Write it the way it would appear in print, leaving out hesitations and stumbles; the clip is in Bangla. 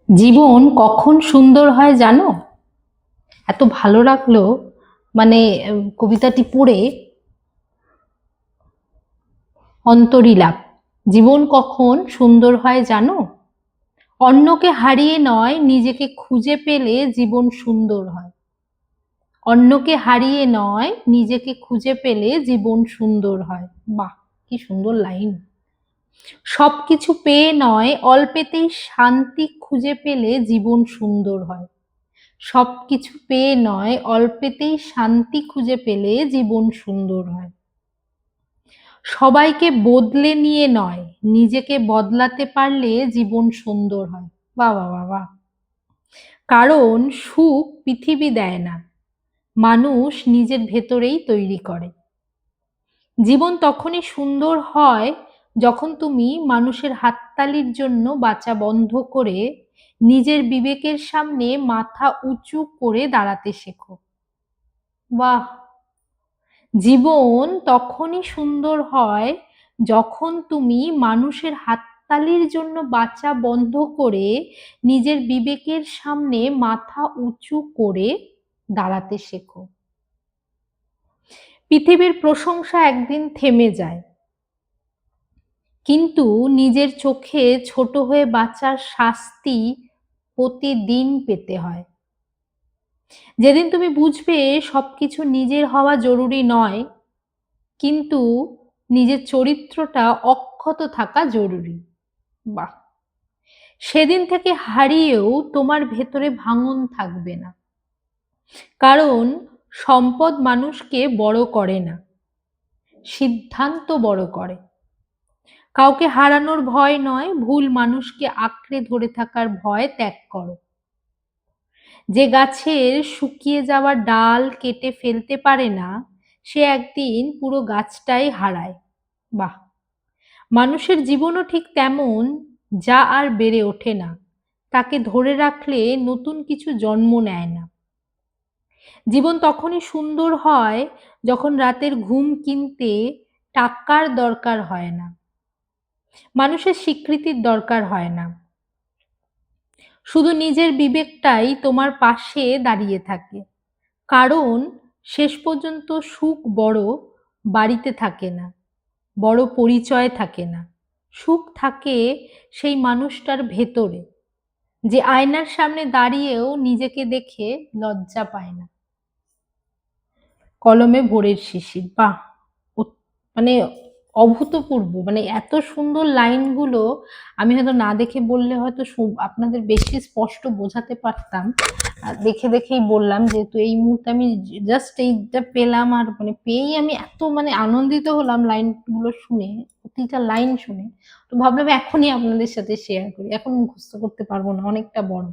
জীবন কখন সুন্দর হয় জানো? এত ভালো লাগলো। মানে কবিতাটি পড়ে অন্তরীলাপ। জীবন কখন সুন্দর হয় জানো? অন্যকে হারিয়ে নয়, নিজেকে খুঁজে পেলে জীবন সুন্দর হয়। অন্যকে হারিয়ে নয়, নিজেকে খুঁজে পেলে জীবন সুন্দর হয়। বাহ, কি সুন্দর লাইন! সবকিছু পেয়ে নয়, অল্পেতেই শান্তি খুঁজে পেলে জীবন সুন্দর হয়। সবকিছু পেয়ে নয়, অল্পেতেই শান্তি খুঁজে পেলে জীবন সুন্দর হয়। সবাইকে বদলে নিয়ে নয়, নিজেকে বদলাতে পারলে জীবন সুন্দর হয়। বাহ বাহ বাহ বাহ! কারণ সুখ পৃথিবী দেয় না, মানুষ নিজের ভেতরেই তৈরি করে। জীবন তখনই সুন্দর হয় যখন তুমি মানুষের হাততালির জন্য বাঁচা বন্ধ করে নিজের বিবেকের সামনে মাথা উঁচু করে দাঁড়াতে শেখো। বাহ! জীবন তখনই সুন্দর হয় যখন তুমি মানুষের হাততালির জন্য বাঁচা বন্ধ করে নিজের বিবেকের সামনে মাথা উঁচু করে দাঁড়াতে শেখো। পৃথিবীর প্রশংসা একদিন থেমে যায়, কিন্তু নিজের চোখে ছোট হয়ে বাঁচার শাস্তি প্রতিদিন পেতে হয়। যেদিন তুমি বুঝবে সবকিছু নিজের হওয়া জরুরি নয়, কিন্তু নিজের চরিত্রটা অক্ষত থাকা জরুরি। বাহ! সেদিন থেকে হারিয়েও তোমার ভেতরে ভাঙন থাকবে না। কারণ সম্পদ মানুষকে বড় করে না, সিদ্ধান্ত বড় করে। কাউকে হারানোর ভয় নয়, ভুল মানুষকে আঁকড়ে ধরে থাকার ভয় ত্যাগ করো। যে গাছের শুকিয়ে যাওয়া ডাল কেটে ফেলতে পারে না, সে একদিন পুরো গাছটাই হারায়। বাহ! মানুষের জীবনও ঠিক তেমন, যা আর বেড়ে ওঠে না, তাকে ধরে রাখলে নতুন কিছু জন্ম নেয় না। জীবন তখনই সুন্দর হয় যখন রাতের ঘুম কিনতে টাকার দরকার হয় না, মানুষের স্বীকৃতির দরকার হয় না। শুধু নিজের বিবেকটাই তোমার পাশে দাঁড়িয়ে থাকে। কারণ শেষ পর্যন্ত সুখ বড় বাড়িতে থাকে না, বড় পরিচয় থাকে না। সুখ থাকে সেই মানুষটার ভেতরে, যে আয়নার সামনে দাঁড়িয়েও নিজেকে দেখে লজ্জা পায় না। কলমে ভোরের শিশির, বাহ! মানে অভূতপূর্ব, মানে এত সুন্দর লাইনগুলো আমি হয়তো না দেখে বললে হয়তো আপনাদের বেশি স্পষ্ট বোঝাতে পারতাম। দেখে দেখেই বললাম, যেহেতু এই মুহূর্তে আমি জাস্ট এইটা পেলাম, আর মানে পেয়েই আমি এত মানে আনন্দিত হলাম লাইনগুলো শুনে, প্রতিটা লাইন শুনে। তো ভাবলাম এখনই আপনাদের সাথে শেয়ার করি, এখন মুখস্থ করতে পারবো না, অনেকটা বড়।